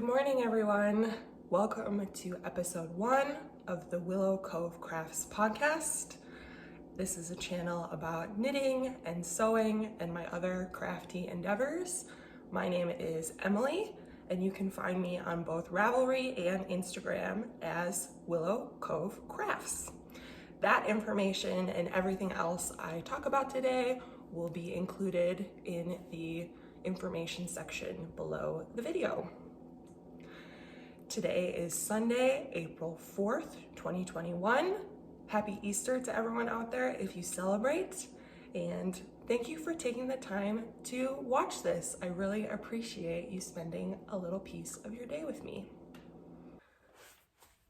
Good morning, everyone. Welcome to episode 1 of the Willow Cove Crafts podcast. This is a channel about knitting and sewing and my other crafty endeavors. My name is Emily, and you can find me on both Ravelry and Instagram as Willow Cove Crafts. That information and everything else I talk about today will be included in the information section below the video. Today is Sunday, April 4th, 2021. Happy Easter to everyone out there if you celebrate. And thank you for taking the time to watch this. I really appreciate you spending a little piece of your day with me.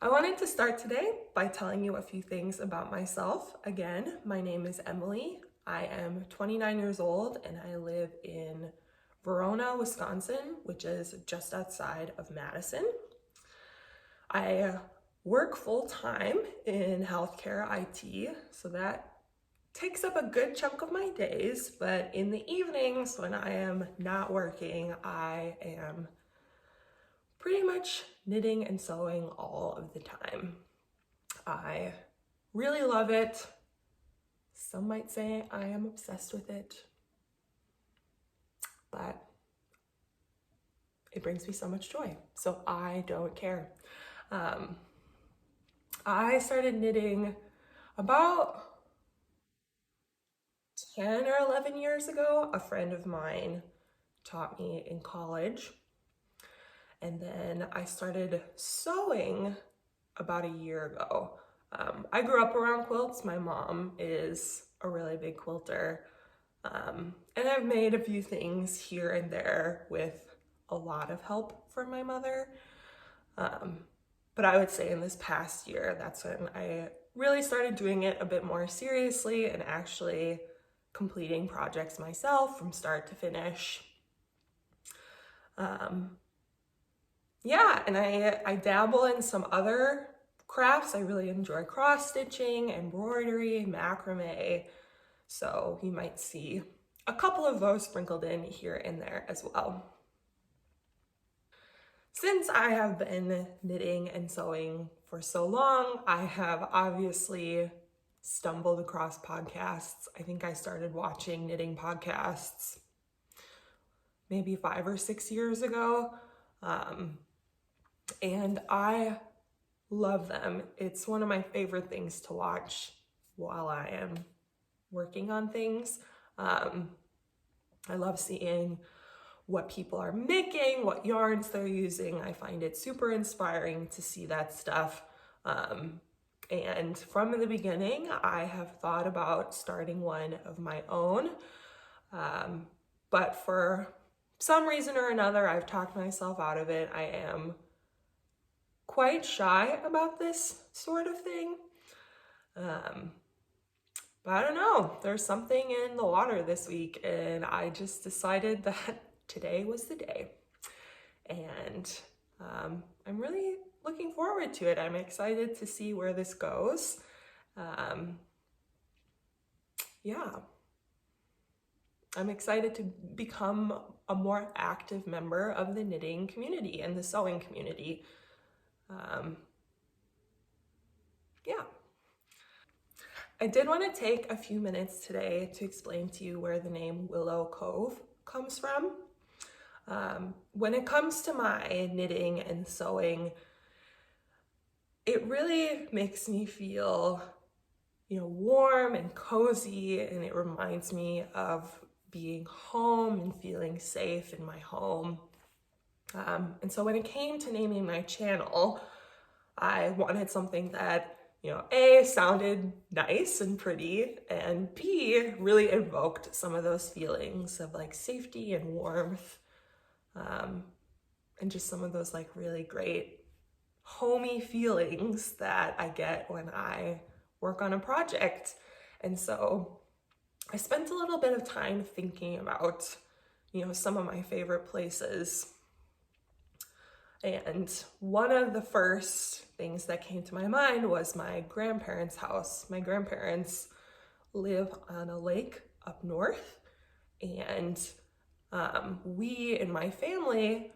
I wanted to start today by telling you a few things about myself. Again, my name is Emily. I am 29 years old and I live in Verona, Wisconsin, which is just outside of Madison. I work full-time in healthcare IT, so that takes up a good chunk of my days, but in the evenings when I am not working, I am pretty much knitting and sewing all of the time. I really love it. Some might say I am obsessed with it, but it brings me so much joy, so I don't care. I started knitting about 10 or 11 years ago. A friend of mine taught me in college. And then I started sewing about a year ago. I grew up around quilts. My mom is a really big quilter. And I've made a few things here and there with a lot of help from my mother. But I would say in this past year, that's when I really started doing it a bit more seriously and actually completing projects myself from start to finish. Yeah, and I dabble in some other crafts. I really enjoy cross stitching, embroidery, macrame. So you might see a couple of those sprinkled in here and there as well. Since I have been knitting and sewing for so long, I have obviously stumbled across podcasts. I think I started watching knitting podcasts maybe 5 or 6 years ago. And I love them. It's one of my favorite things to watch while I am working on things. I love seeing what people are making, what yarns they're using. I find it super inspiring to see that stuff. And from the beginning, I have thought about starting one of my own. But for some reason or another, I've talked myself out of it. I am quite shy about this sort of thing. But I don't know, there's something in the water this week, and I just decided that today was the day. And I'm really looking forward to it. I'm excited to see where this goes. Yeah. I'm excited to become a more active member of the knitting community and the sewing community. Yeah. I did want to take a few minutes today to explain to you where the name Willow Cove comes from. When it comes to my knitting and sewing, it really makes me feel, warm and cozy, and it reminds me of being home and feeling safe in my home. And so when it came to naming my channel, I wanted something that, A, sounded nice and pretty, and B, really evoked some of those feelings of like safety and warmth. And just some of those like really great homey feelings that I get when I work on a project. And so I spent a little bit of time thinking about, some of my favorite places. And one of the first things that came to my mind was my grandparents' house. My grandparents live on a lake up north, and we in my family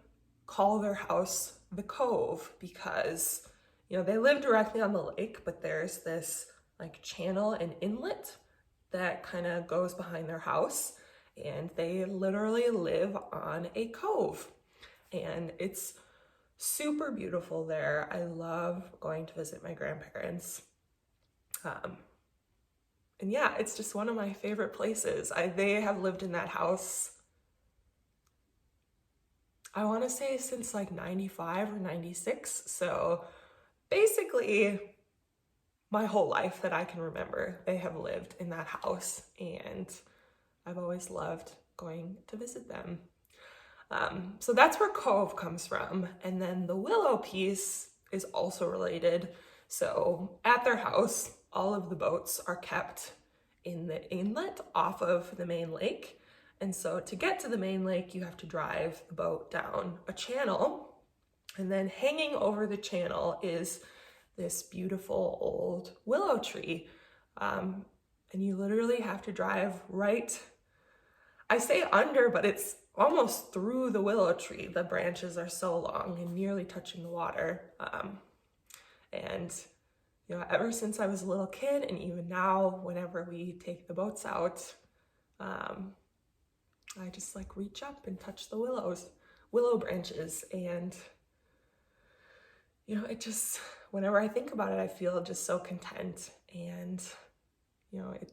call their house the Cove because, you know, they live directly on the lake, but there's this like channel and inlet that kind of goes behind their house, and they literally live on a cove, and it's super beautiful there. I love going to visit my grandparents. And yeah, it's just one of my favorite places. They have lived in that house, I want to say since like 95 or 96. So basically my whole life that I can remember, they have lived in that house, and I've always loved going to visit them. So that's where Cove comes from. And then the Willow piece is also related. So at their house, all of the boats are kept in the inlet off of the main lake. And so to get to the main lake, you have to drive the boat down a channel. And then hanging over the channel is this beautiful old willow tree. And you literally have to drive right, I say under, but it's almost through the willow tree. The branches are so long and nearly touching the water. And you know, ever since I was a little kid, and even now, whenever we take the boats out, I just like reach up and touch the willow branches. And, you know, it just, whenever I think about it, I feel just so content. And, you know, it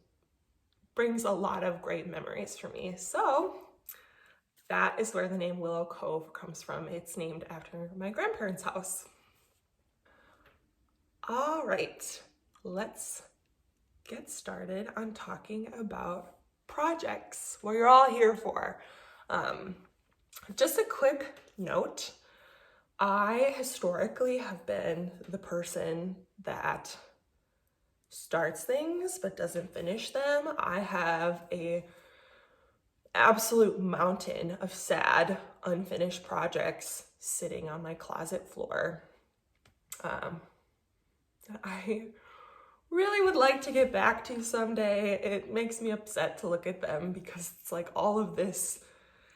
brings a lot of great memories for me. So that is where the name Willow Cove comes from. It's named after my grandparents' house. All right, let's get started on talking about projects, what you're all here for. Just a quick note, I historically have been the person that starts things but doesn't finish them. I have a absolute mountain of sad, unfinished projects sitting on my closet floor. I really would like to get back to someday. It makes me upset to look at them because it's like all of this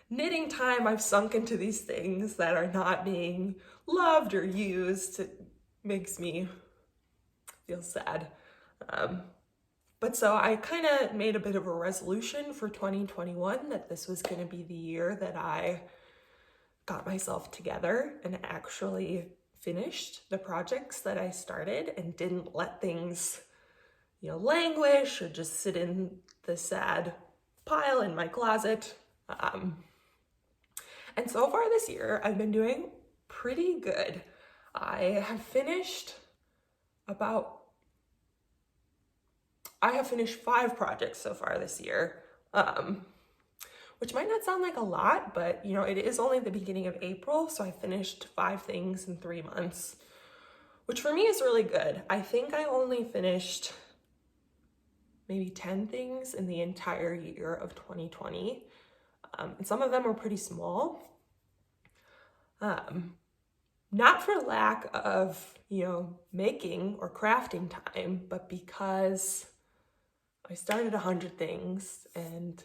knitting time I've sunk into these things that are not being loved or used. It makes me feel sad. But so I kind of made a bit of a resolution for 2021 that this was going to be the year that I got myself together and actually finished the projects that I started and didn't let things, you know, languish or just sit in the sad pile in my closet. And so far this year, I've been doing pretty good. I have finished 5 projects so far this year, which might not sound like a lot, but you know, it is only the beginning of April, so I finished 5 things in 3 months, which for me is really good. I think I only finished maybe 10 things in the entire year of 2020, and some of them were pretty small. Not for lack of, you know, making or crafting time, but because I started 100 things and,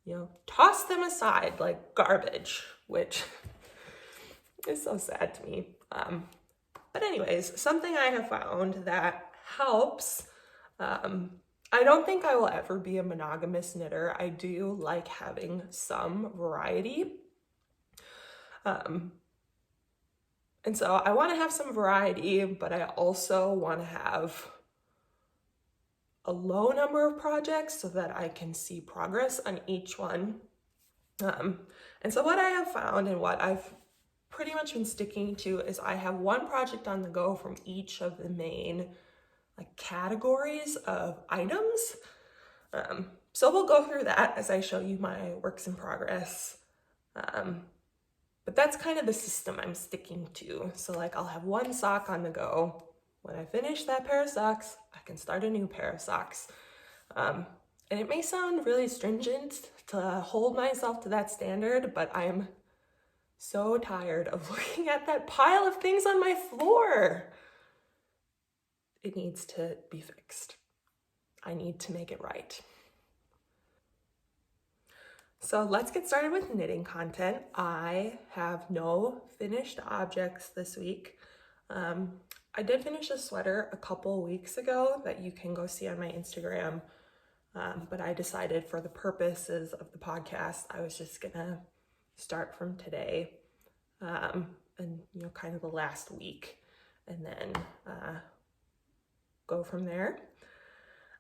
you know, tossed them aside like garbage, which is so sad to me. But anyways, something I have found that helps, I don't think I will ever be a monogamous knitter. I do like having some variety. And so I want to have some variety, but I also want to have a low number of projects so that I can see progress on each one. And so what I have found and what I've pretty much been sticking to is I have one project on the go from each of the main like categories of items. So we'll go through that as I show you my works in progress. But that's kind of the system I'm sticking to. So like I'll have one sock on the go. When I finish that pair of socks, I can start a new pair of socks. And it may sound really stringent to hold myself to that standard, but I'm so tired of looking at that pile of things on my floor. It needs to be fixed. I need to make it right. So let's get started with knitting content. I have no finished objects this week. I did finish a sweater a couple weeks ago that you can go see on my Instagram, but I decided for the purposes of the podcast, I was just gonna start from today and kind of the last week, and then go from there.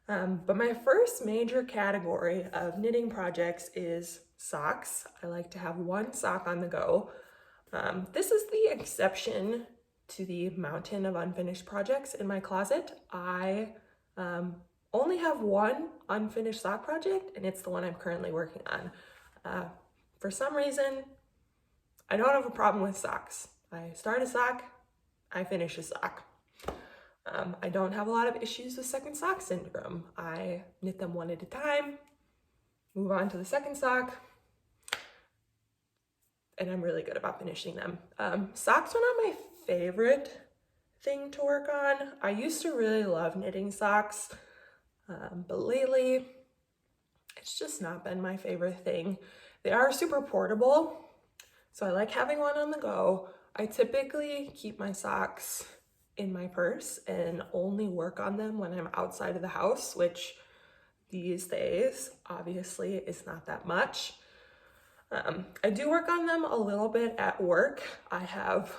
But my first major category of knitting projects is socks. I like to have one sock on the go. This is the exception to the mountain of unfinished projects in my closet. I only have one unfinished sock project, and it's the one I'm currently working on. For some reason, I don't have a problem with socks. I start a sock, I finish a sock. I don't have a lot of issues with second sock syndrome. I knit them one at a time, move on to the second sock, and I'm really good about finishing them. Socks are not my favorite thing to work on. I used to really love knitting socks, but lately it's just not been my favorite thing. They are super portable, so I like having one on the go. I typically keep my socks in my purse and only work on them when I'm outside of the house, which these days obviously is not that much. I do work on them a little bit at work. I have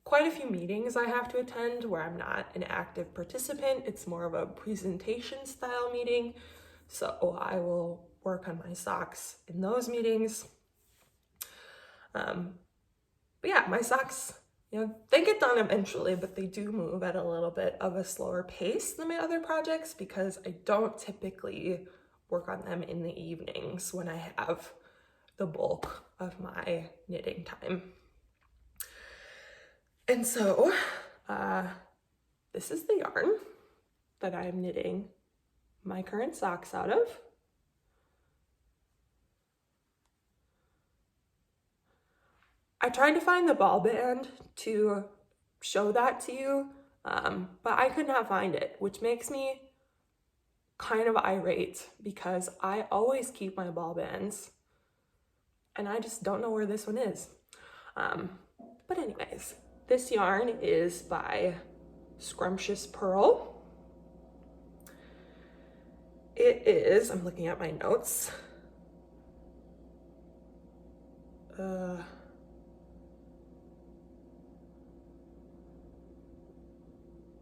quite a few meetings I have to attend where I'm not an active participant. It's more of a presentation style meeting. So I will work on my socks in those meetings. But yeah, my socks, they get done eventually, but they do move at a little bit of a slower pace than my other projects because I don't typically work on them in the evenings when I have the bulk of my knitting time. And so this is the yarn that I'm knitting my current socks out of. I tried to find the ball band to show that to you, but I could not find it, which makes me kind of irate because I always keep my ball bands and I just don't know where this one is. But anyways, this yarn is by Scrumptiouspurl. It is, I'm looking at my notes.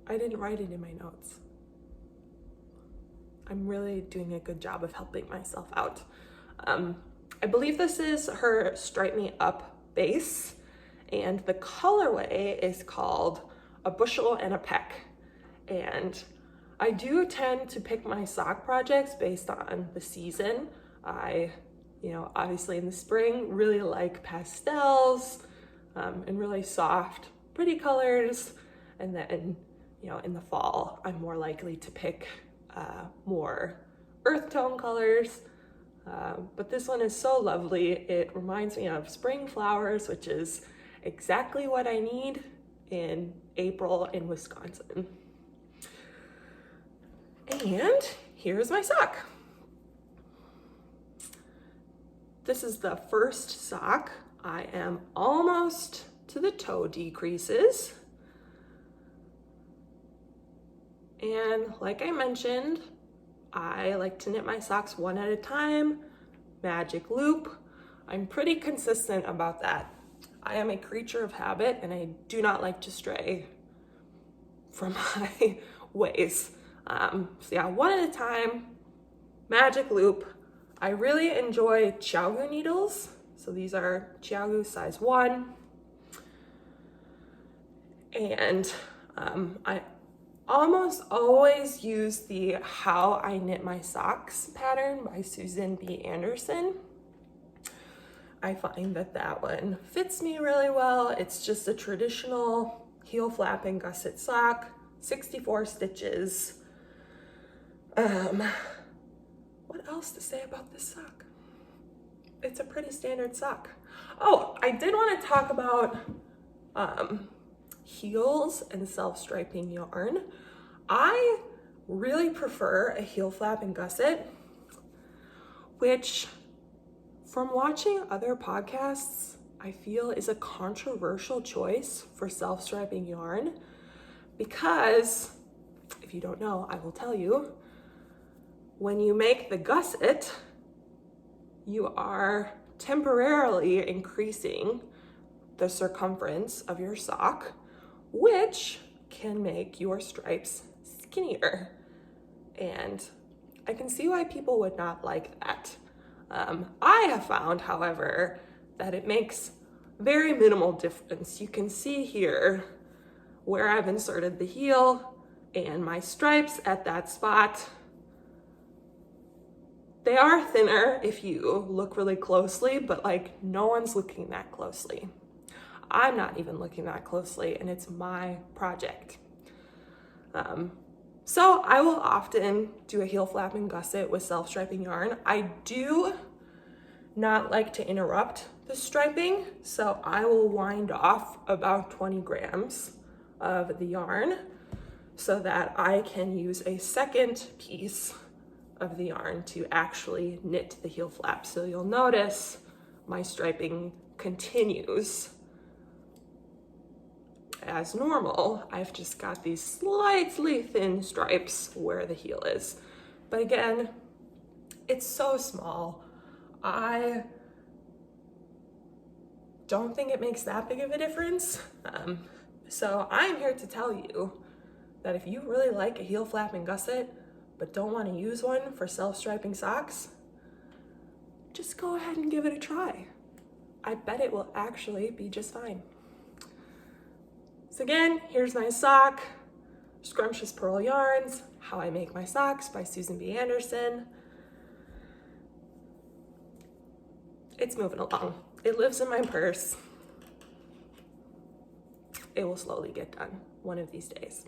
I didn't write it in my notes. I'm really doing a good job of helping myself out. I believe this is her Stripe Me Up base, and the colorway is called a Bushel and a Peck. And I do tend to pick my sock projects based on the season. I, obviously in the spring, really like pastels and really soft, pretty colors. And then in the fall, I'm more likely to pick more earth tone colors. But this one is so lovely. It reminds me of spring flowers, which is exactly what I need in April in Wisconsin. And here's my sock. This is the first sock. I am almost to the toe decreases. And like I mentioned, I like to knit my socks one at a time, magic loop. I'm pretty consistent about that. I am a creature of habit and I do not like to stray from my ways. So yeah, one at a time, magic loop. I really enjoy ChiaoGoo needles. So these are ChiaoGoo size 1. And I almost always use the How I Knit My Socks pattern by Susan B. Anderson. I find that one fits me really well. It's just a traditional heel flap and gusset sock, 64 stitches. What else to say about this sock? It's a pretty standard sock. Oh, I did want to talk about heels and self-striping yarn. I really prefer a heel flap and gusset, which from watching other podcasts, I feel is a controversial choice for self-striping yarn because, if you don't know, I will tell you, when you make the gusset, you are temporarily increasing the circumference of your sock, which can make your stripes skinnier. And I can see why people would not like that. I have found, however, that it makes very minimal difference. You can see here where I've inserted the heel and my stripes at that spot. They are thinner if you look really closely, but like no one's looking that closely. I'm not even looking that closely, and it's my project. So I will often do a heel flap and gusset with self-striping yarn. I do not like to interrupt the striping, so I will wind off about 20 grams of the yarn so that I can use a second piece of the yarn to actually knit the heel flap. So you'll notice my striping continues as normal. I've just got these slightly thin stripes where the heel is. But again, it's so small. I don't think it makes that big of a difference. So I'm here to tell you that if you really like a heel flap and gusset, but don't want to use one for self-striping socks, just go ahead and give it a try. I bet it will actually be just fine. So again, here's my sock, Scrumptiouspurl Yarns, How I Make My Socks by Susan B. Anderson. It's moving along. It lives in my purse. It will slowly get done one of these days.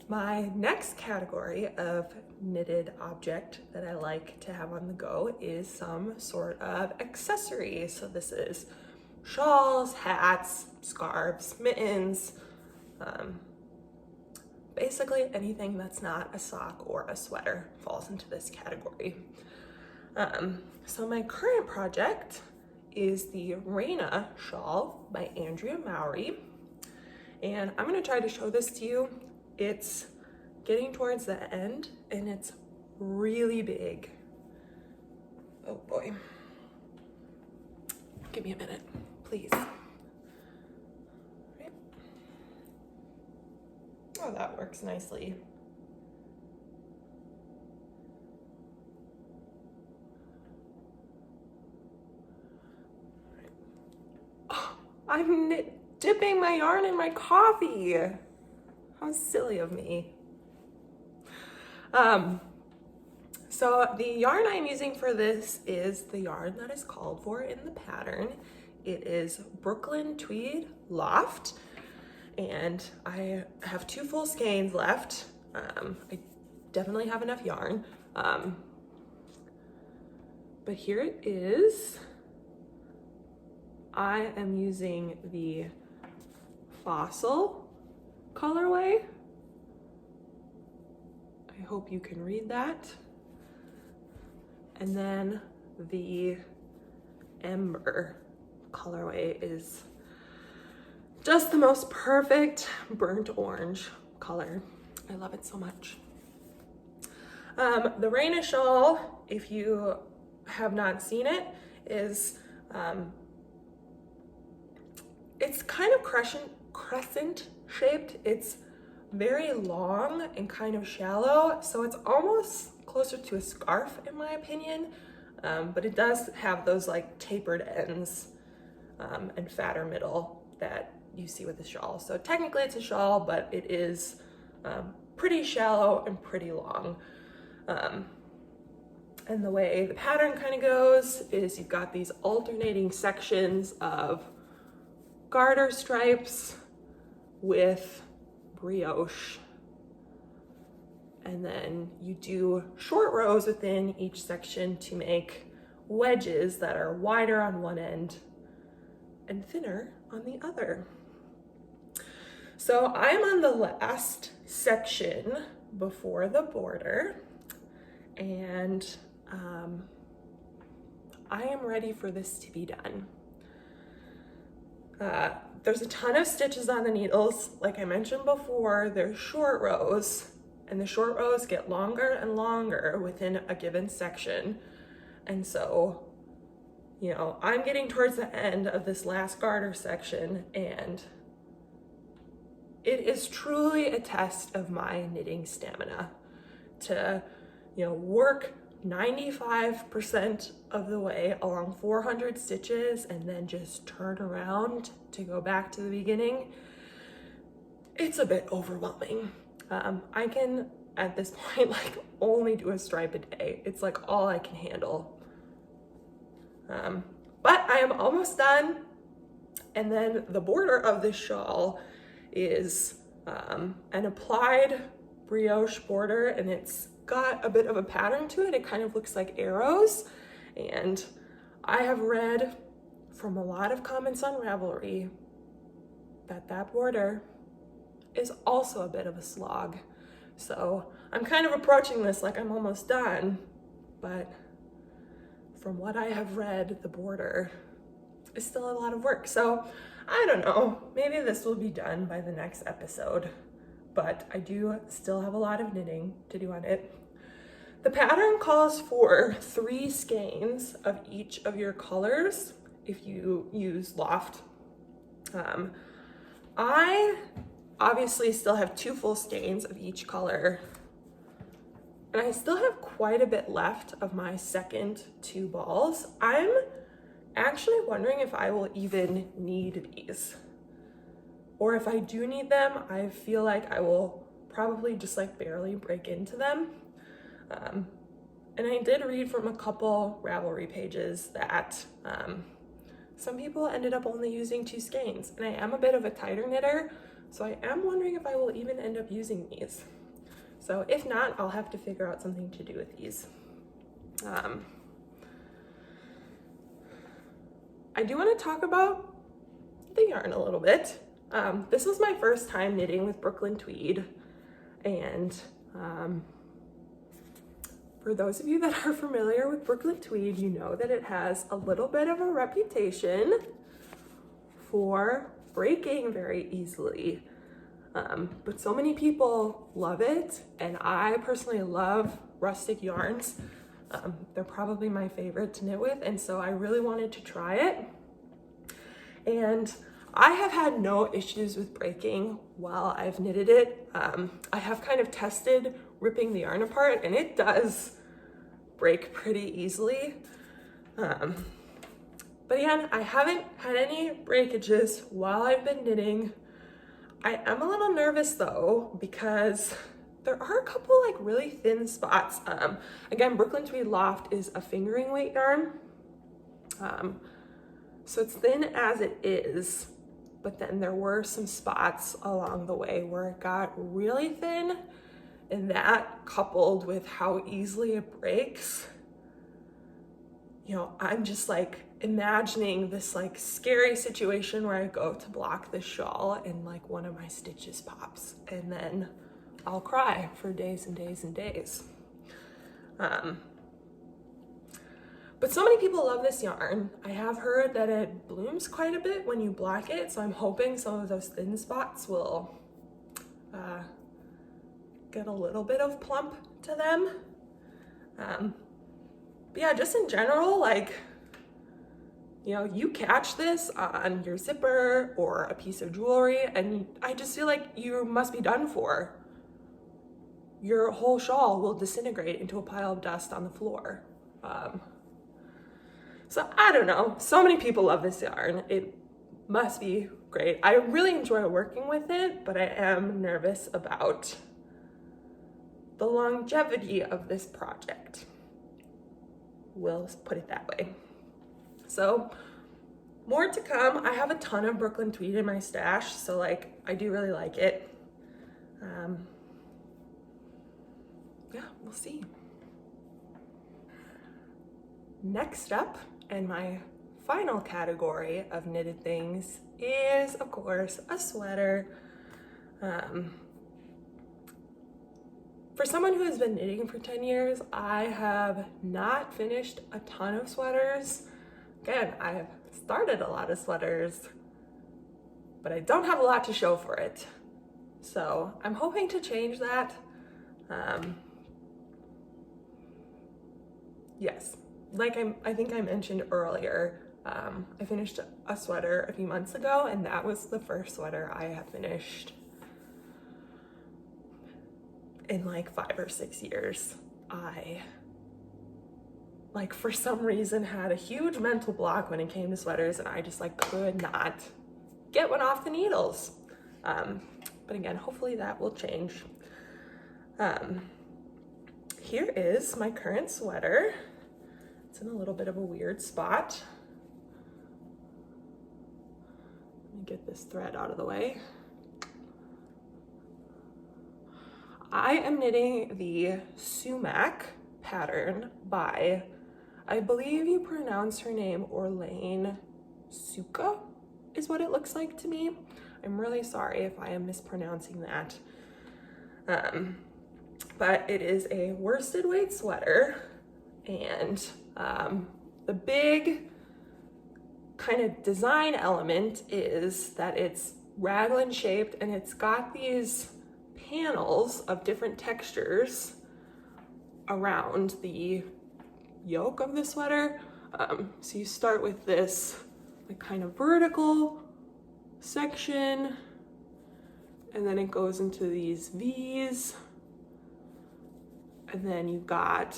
My next category of knitted object that I like to have on the go is some sort of accessory. So this is shawls, hats, scarves, mittens, basically anything that's not a sock or a sweater falls into this category. So my current project is the Rayna Shawl by Andrea Mowry. And I'm gonna try to show this to you. It's getting towards the end and it's really big. Oh boy. Give me a minute, please. Right. Oh, that works nicely. Oh, I'm dipping my yarn in my coffee. How silly of me. So the yarn I'm using for this is the yarn that is called for in the pattern. It is Brooklyn Tweed Loft, and I have 2 full skeins left. I definitely have enough yarn. But here it is. I am using the Fossil colorway. I hope you can read that. And then the Ember colorway is just the most perfect burnt orange color. I love it so much. The Rayna Shawl, if you have not seen it, is it's kind of crescent shaped. It's very long and kind of shallow, so it's almost closer to a scarf in my opinion, but it does have those like tapered ends and fatter middle that you see with the shawl. So technically it's a shawl, but it is pretty shallow and pretty long. And the way the pattern kind of goes is you've got these alternating sections of garter stripes with brioche, and then you do short rows within each section to make wedges that are wider on one end and thinner on the other. So I'm on the last section before the border, and I am ready for this to be done. There's a ton of stitches on the needles. Like I mentioned before, they're short rows, and the short rows get longer and longer within a given section. And so, you know, I'm getting towards the end of this last garter section, and it is truly a test of my knitting stamina to, you know, work 95% of the way along 400 stitches and then just turn around to go back to the beginning. It's a bit overwhelming. I can, at this point, like only do a stripe a day. It's like all I can handle. But I am almost done. And then the border of this shawl is an applied brioche border, and it's got a bit of a pattern to it. It kind of looks like arrows. And I have read from a lot of comments on Ravelry that that border is also a bit of a slog. So I'm kind of approaching this like I'm almost done, but from what I have read, the border is still a lot of work. So I don't know, maybe this will be done by the next episode, but I do still have a lot of knitting to do on it. The pattern calls for 3 skeins of each of your colors if you use Loft. I obviously still have 2 full skeins of each color, and I still have quite a bit left of my second 2 balls. I'm actually wondering if I will even need these, or if I do need them, I feel like I will probably just like barely break into them. And I did read from a couple Ravelry pages that some people ended up only using 2 skeins, and I am a bit of a tighter knitter, so I am wondering if I will even end up using these. So if not, I'll have to figure out something to do with these. I do want to talk about the yarn a little bit. This was my first time knitting with Brooklyn Tweed, and for those of you that are familiar with Brooklyn Tweed, you know that it has a little bit of a reputation for breaking very easily. But so many people love it, and I personally love rustic yarns. They're probably my favorite to knit with, and so I really wanted to try it. And I have had no issues with breaking while I've knitted it. I have kind of tested ripping the yarn apart, and it does break pretty easily. But again, I haven't had any breakages while I've been knitting. I am a little nervous though, because there are a couple like really thin spots. Again, Brooklyn Tweed Loft is a fingering weight yarn. So it's thin as it is, but then there were some spots along the way where it got really thin, and that coupled with how easily it breaks, you know, I'm just like imagining this like scary situation where I go to block the shawl and like one of my stitches pops, and then I'll cry for days and days and days. But so many people love this yarn. I have heard that it blooms quite a bit when you block it, so I'm hoping some of those thin spots will get a little bit of plump to them. But yeah, just in general, like, you know, you catch this on your zipper or a piece of jewelry, and I just feel like you must be done for. Your whole shawl will disintegrate into a pile of dust on the floor. So I don't know, so many people love this yarn. It must be great. I really enjoy working with it, but I am nervous about the longevity of this project. We'll put it that way. So more to come. I have a ton of Brooklyn Tweed in my stash, so like I do really like it. Yeah, we'll see. Next up, and my final category of knitted things is, of course, a sweater. For someone who has been knitting for 10 years, I have not finished a ton of sweaters. Again, I have started a lot of sweaters, but I don't have a lot to show for it. So I'm hoping to change that. Yes, like I think I mentioned earlier, I finished a sweater a few months ago, and that was the first sweater I have finished in like 5 or 6 years. I, like, for some reason had a huge mental block when it came to sweaters, and I just like could not get one off the needles. But again, hopefully that will change. Here is my current sweater. It's in a little bit of a weird spot. Let me get this thread out of the way. I am knitting the Sumac Pattern by, I believe you pronounce her name Orlane. Sucche is what it looks like to me. I'm really sorry if I am mispronouncing that. But it is a worsted weight sweater, and the big kind of design element is that it's raglan shaped, and it's got these panels of different textures around the yoke of the sweater. So you start with this like kind of vertical section, and then it goes into these V's, and then you've got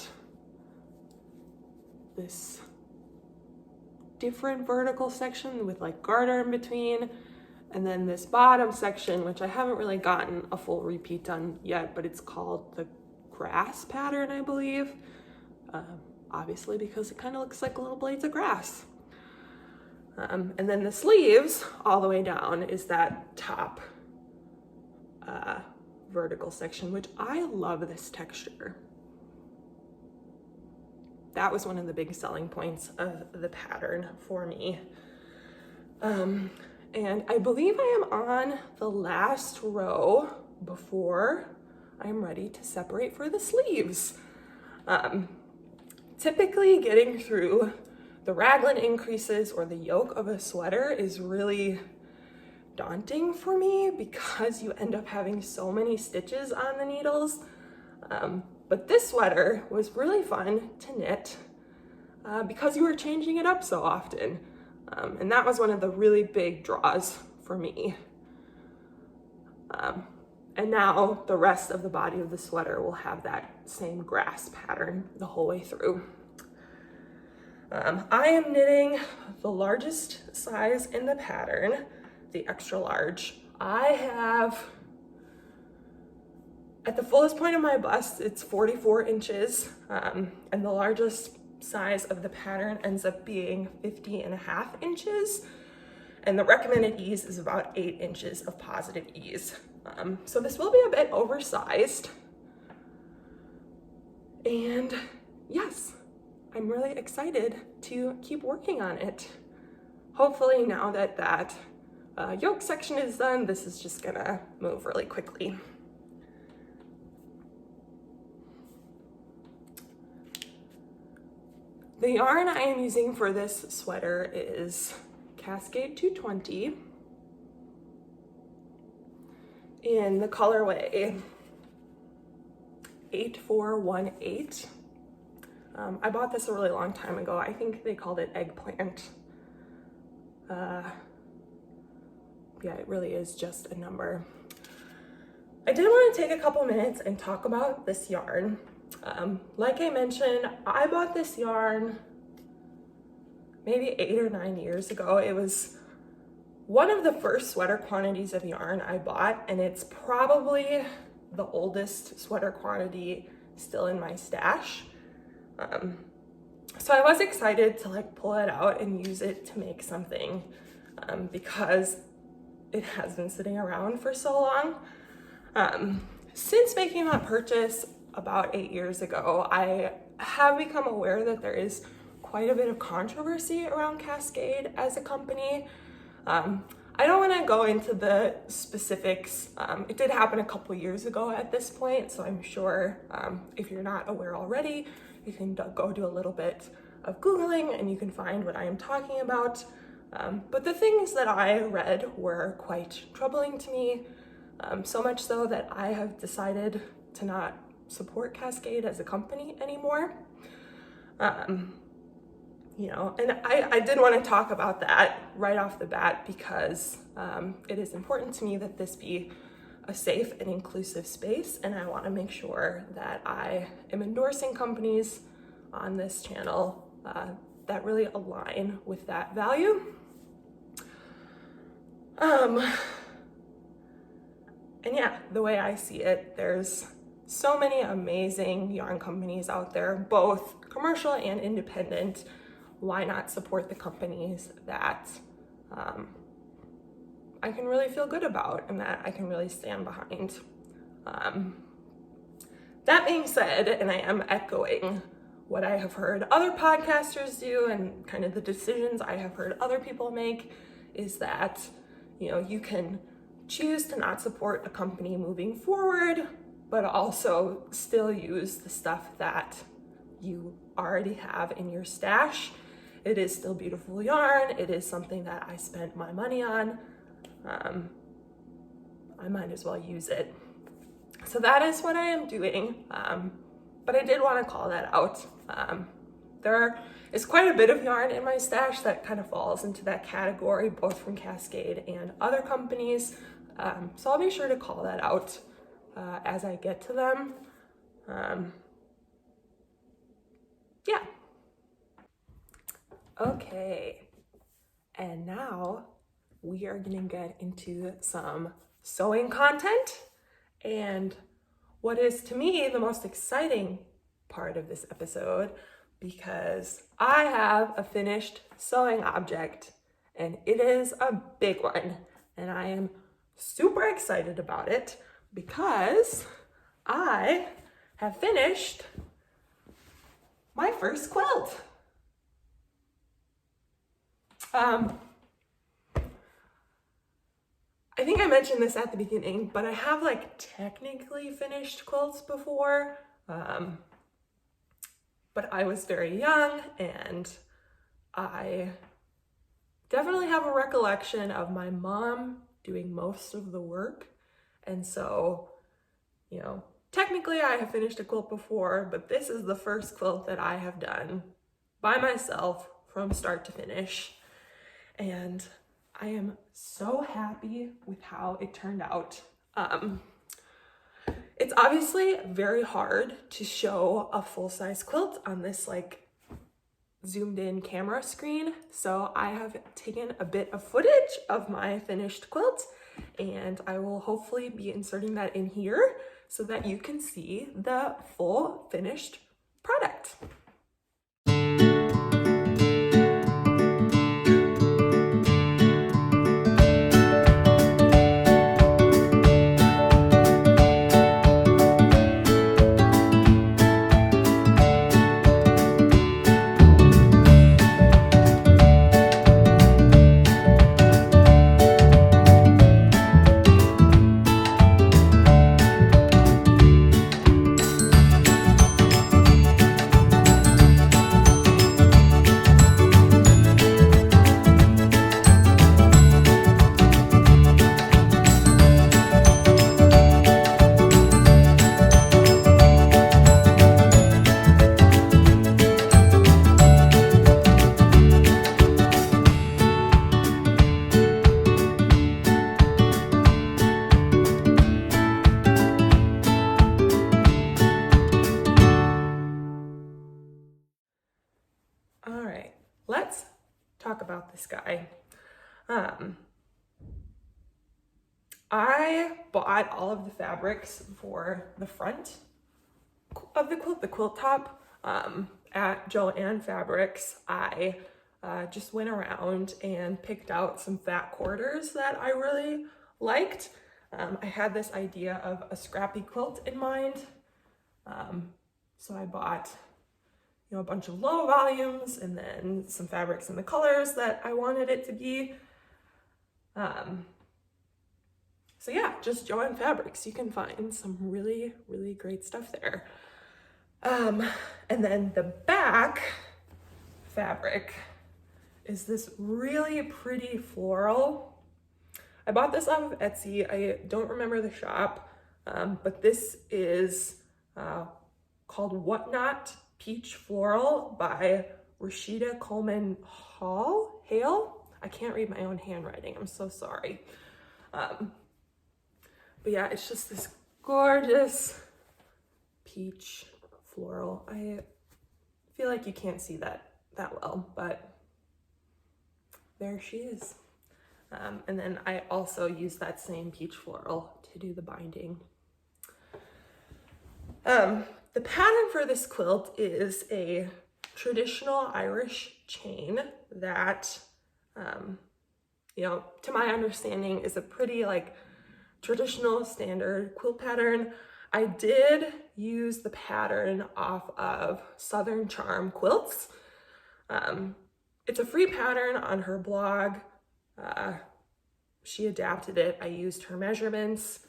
this different vertical section with like garter in between, and then this bottom section, which I haven't really gotten a full repeat done yet, but it's called the grass pattern, I believe. Obviously because it kind of looks like little blades of grass. And then the sleeves all the way down is that top vertical section, which I love this texture. That was one of the big selling points of the pattern for me. And I believe I am on the last row before I'm ready to separate for the sleeves. Typically getting through the raglan increases or the yoke of a sweater is really daunting for me because you end up having so many stitches on the needles. But this sweater was really fun to knit because you were changing it up so often. And that was one of the really big draws for me. And now the rest of the body of the sweater will have that same grass pattern the whole way through. I am knitting the largest size in the pattern, the extra large. I have, at the fullest point of my bust, it's 44 inches, and the largest size of the pattern ends up being 50.5 inches, and the recommended ease is about 8 inches of positive ease. So this will be a bit oversized, and yes, I'm really excited to keep working on it. Hopefully now that that yoke section is done, this is just gonna move really quickly. The yarn I am using for this sweater is Cascade 220 in the colorway 8418. I bought this a really long time ago. I think they called it Eggplant. Yeah, it really is just a number. I did want to take a couple minutes and talk about this yarn. Like I mentioned, I bought this yarn maybe 8 or 9 years ago. It was one of the first sweater quantities of yarn I bought, and it's probably the oldest sweater quantity still in my stash. So I was excited to like pull it out and use it to make something because it has been sitting around for so long. Since making that purchase about 8 years ago, I have become aware that there is quite a bit of controversy around Cascade as a company. I I don't want to go into the specifics. It did happen a couple years ago at this point, so I'm sure if you're not aware already, you can go do a little bit of Googling and you can find what I am talking about. But the things that I read were quite troubling to me, so much so that I have decided to not support Cascade as a company anymore. You know, and I did want to talk about that right off the bat because it is important to me that this be a safe and inclusive space, and I want to make sure that I am endorsing companies on this channel that really align with that value. And yeah, the way I see it, there's so many amazing yarn companies out there, both commercial and independent. Why not support the companies that I can really feel good about and that I can really stand behind? That being said, and I am echoing what I have heard other podcasters do and kind of the decisions I have heard other people make, is that, you know, you can choose to not support a company moving forward, but also still use the stuff that you already have in your stash. It is still beautiful yarn. It is something that I spent my money on. I might as well use it. So that is what I am doing. But I did want to call that out. There is quite a bit of yarn in my stash that kind of falls into that category, both from Cascade and other companies. So I'll be sure to call that out as I get to them. Yeah. Okay, and now we are gonna get into some sewing content, and what is to me the most exciting part of this episode, because I have a finished sewing object and it is a big one, and I am super excited about it because I have finished my first quilt. I think I mentioned this at the beginning, but I have like technically finished quilts before, but I was very young and I definitely have a recollection of my mom doing most of the work. And so, you know, technically I have finished a quilt before, but this is the first quilt that I have done by myself from start to finish. And I am so happy with how it turned out. It's obviously very hard to show a full-size quilt on this like zoomed in camera screen. So I have taken a bit of footage of my finished quilt, and I will hopefully be inserting that in here so that you can see the full finished product. All right, let's talk about this guy. I bought all of the fabrics for the front of the quilt top, at Joann Fabrics. I just went around and picked out some fat quarters that I really liked. I had this idea of a scrappy quilt in mind. So I bought, you know, a bunch of low volumes and then some fabrics in the colors that I wanted it to be. So yeah, just Joann Fabrics. You can find some really, really great stuff there. And then the back fabric is this really pretty floral. I bought this off of Etsy. I don't remember the shop, but this is called Whatnot Peach Floral by Rashida Coleman-Hale. I can't read my own handwriting. I'm so sorry. But yeah, it's just this gorgeous peach floral. I feel like you can't see that well, but there she is. And then I also use that same peach floral to do the binding. The pattern for this quilt is a traditional Irish chain that, you know, to my understanding is a pretty like traditional standard quilt pattern. I did use the pattern off of Southern Charm Quilts. It's a free pattern on her blog. She adapted it. I used her measurements.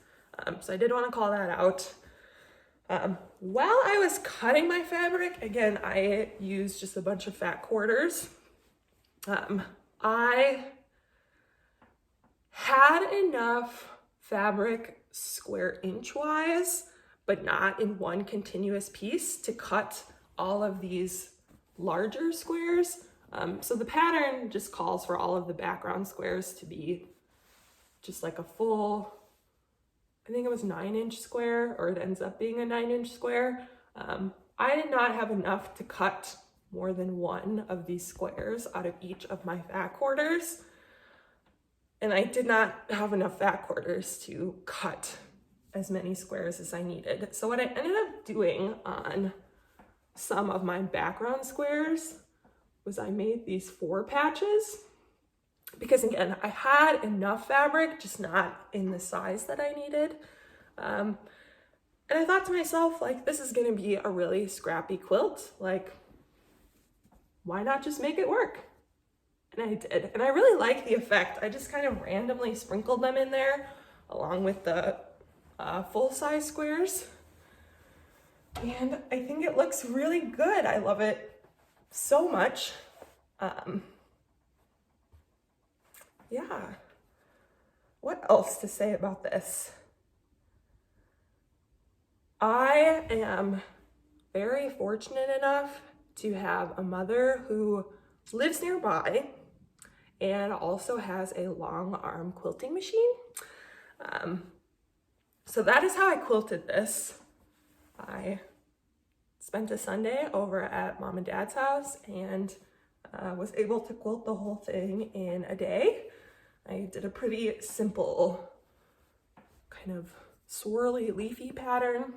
So I did want to call that out. While I was cutting my fabric, again, I used just a bunch of fat quarters. I had enough fabric square inch wise, but not in one continuous piece to cut all of these larger squares. So the pattern just calls for all of the background squares to be just like a full, I think it was 9-inch square, or it ends up being a 9-inch square. I did not have enough to cut more than one of these squares out of each of my fat quarters. And I did not have enough fat quarters to cut as many squares as I needed. So what I ended up doing on some of my background squares was I made these 4 patches, because again, I had enough fabric, just not in the size that I needed. And I thought to myself, like, this is gonna be a really scrappy quilt. Like, why not just make it work? And I did, and I really like the effect. I just kind of randomly sprinkled them in there along with the full-size squares. And I think it looks really good. I love it so much. Yeah. What else to say about this? I am very fortunate enough to have a mother who lives nearby and also has a long arm quilting machine. So that is how I quilted this. I spent a Sunday over at Mom and Dad's house and was able to quilt the whole thing in a day. I did a pretty simple kind of swirly leafy pattern.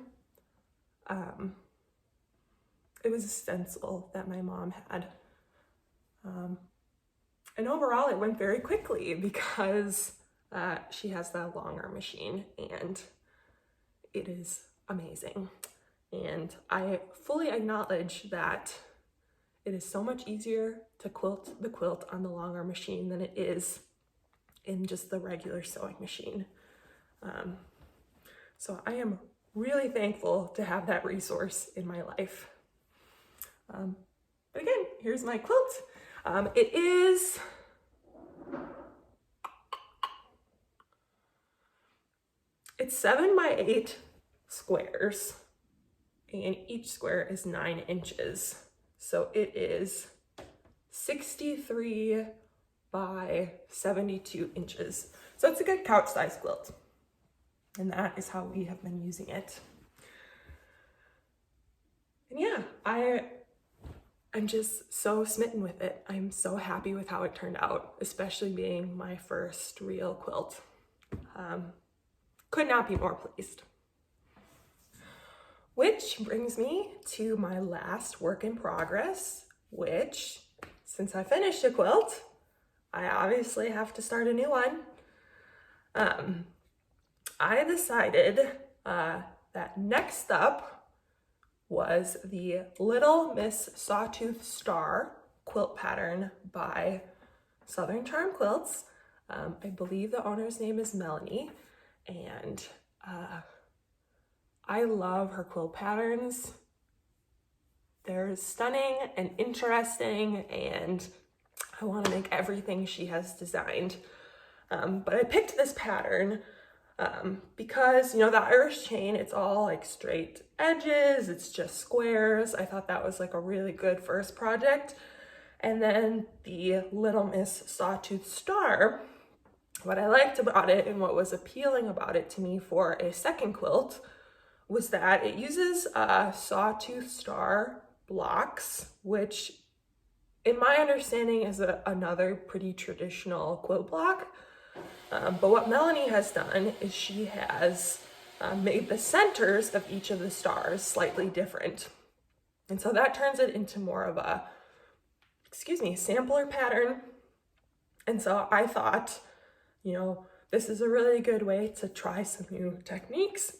It was a stencil that my mom had. And overall it went very quickly because she has that long arm machine and it is amazing. And I fully acknowledge that it is so much easier to quilt the quilt on the long arm machine than it is in just the regular sewing machine. So I am really thankful to have that resource in my life. But again, here's my quilt. It's 7 by 8 squares, and each square is 9 inches. So it is 63 by 72 inches. So it's a good couch size quilt. And that is how we have been using it. And yeah, I'm just so smitten with it. I'm so happy with how it turned out, especially being my first real quilt. Could not be more pleased. Which brings me to my last work in progress, which, since I finished a quilt, I obviously have to start a new one. I decided that next up was the Little Miss Sawtooth Star quilt pattern by Southern Charm Quilts. I believe the owner's name is Melanie, and I love her quilt patterns. They're stunning and interesting, and I want to make everything she has designed. But I picked this pattern because, you know, the Irish chain, it's all like straight edges, it's just squares. I thought that was like a really good first project. And then the Little Miss Sawtooth Star, what I liked about it and what was appealing about it to me for a second quilt was that it uses Sawtooth Star blocks, which in my understanding is another pretty traditional quilt block. But what Melanie has done is she has made the centers of each of the stars slightly different. And so that turns it into more of a, sampler pattern. And so I thought, you know, this is a really good way to try some new techniques.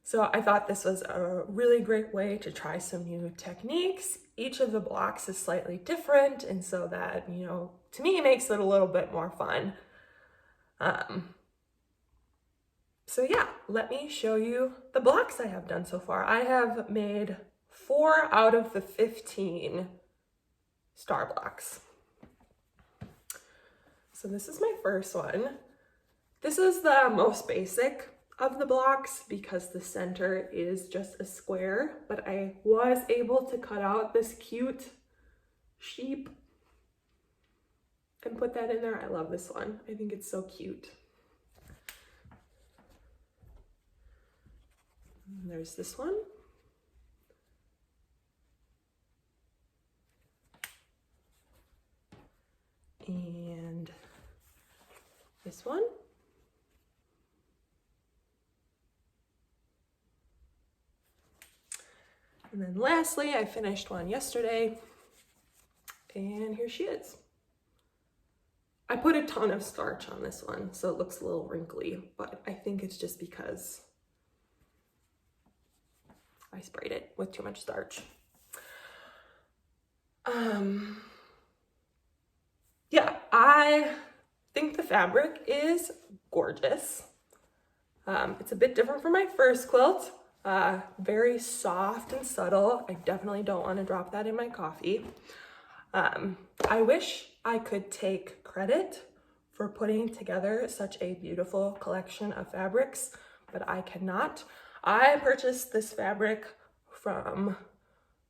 So I thought this was a really great way to try some new techniques. Each of the blocks is slightly different, and so that, you know, to me makes it a little bit more fun. So yeah, let me show you the blocks I have done so far. I have made 4 out of the 15 star blocks. So this is my first one. This is the most basic of the blocks because the center is just a square, but I was able to cut out this cute sheep and put that in there. I love this one. I think it's so cute. And there's this one. And this one. And then lastly, I finished one yesterday, and here she is. I put a ton of starch on this one, so it looks a little wrinkly, but I think it's just because I sprayed it with too much starch. Yeah, I think the fabric is gorgeous. It's a bit different from my first quilt. Very soft and subtle. I definitely don't want to drop that in my coffee. I wish I could take credit for putting together such a beautiful collection of fabrics, but I cannot. I purchased this fabric from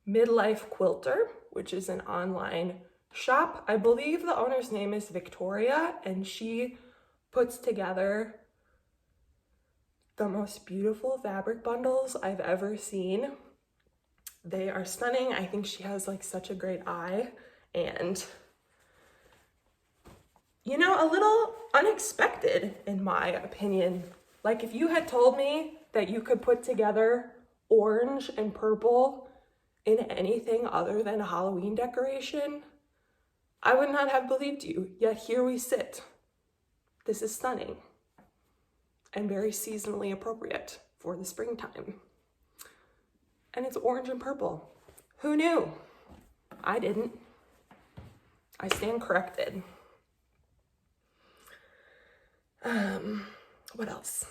Midlife Quilter, which is an online shop. I believe the owner's name is Victoria, and she puts together the most beautiful fabric bundles I've ever seen. They are stunning. I think she has like such a great eye, and you know, a little unexpected in my opinion. Like if you had told me that you could put together orange and purple in anything other than a Halloween decoration, I would not have believed you, yet here we sit. This is stunning and very seasonally appropriate for the springtime. And it's orange and purple. Who knew? I didn't. I stand corrected. What else?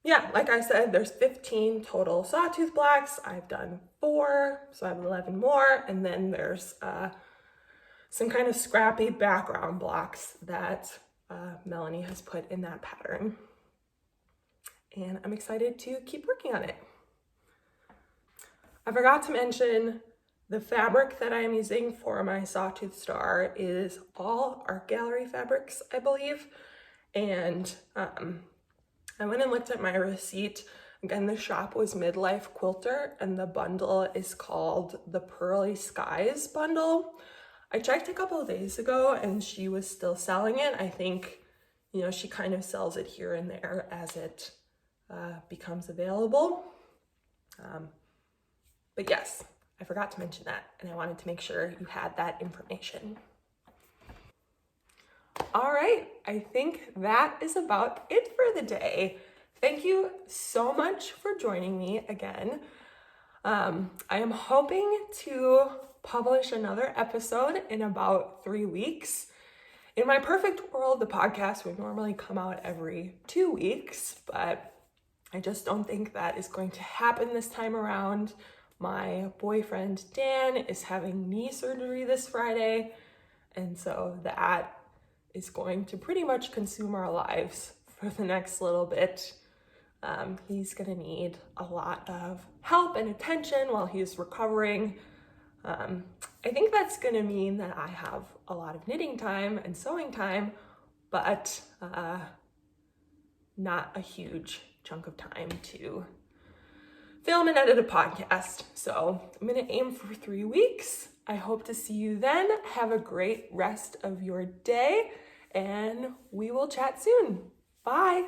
Yeah, like I said, there's 15 total Sawtooth blocks. I've done 4, so I have 11 more. And then there's some kind of scrappy background blocks that Melanie has put in that pattern. And I'm excited to keep working on it. I forgot to mention the fabric that I'm using for my Sawtooth Star is all art gallery fabrics, I believe. And I went and looked at my receipt. Again, the shop was Midlife Quilter, and the bundle is called the Pearly Skies bundle. I checked a couple of days ago and she was still selling it. I think, you know, she kind of sells it here and there as it becomes available. But yes, I forgot to mention that, and I wanted to make sure you had that information. All right, I think that is about it for the day. Thank you so much for joining me again. I am hoping to publish another episode in about 3 weeks. In my perfect world, the podcast would normally come out every 2 weeks, but I just don't think that is going to happen this time around. My boyfriend Dan is having knee surgery this Friday, and so that is going to pretty much consume our lives for the next little bit. He's gonna need a lot of help and attention while he's recovering. I think that's gonna mean that I have a lot of knitting time and sewing time, but not a huge chunk of time to film and edit a podcast. So I'm gonna aim for 3 weeks. I hope to see you then. Have a great rest of your day, and we will chat soon. Bye.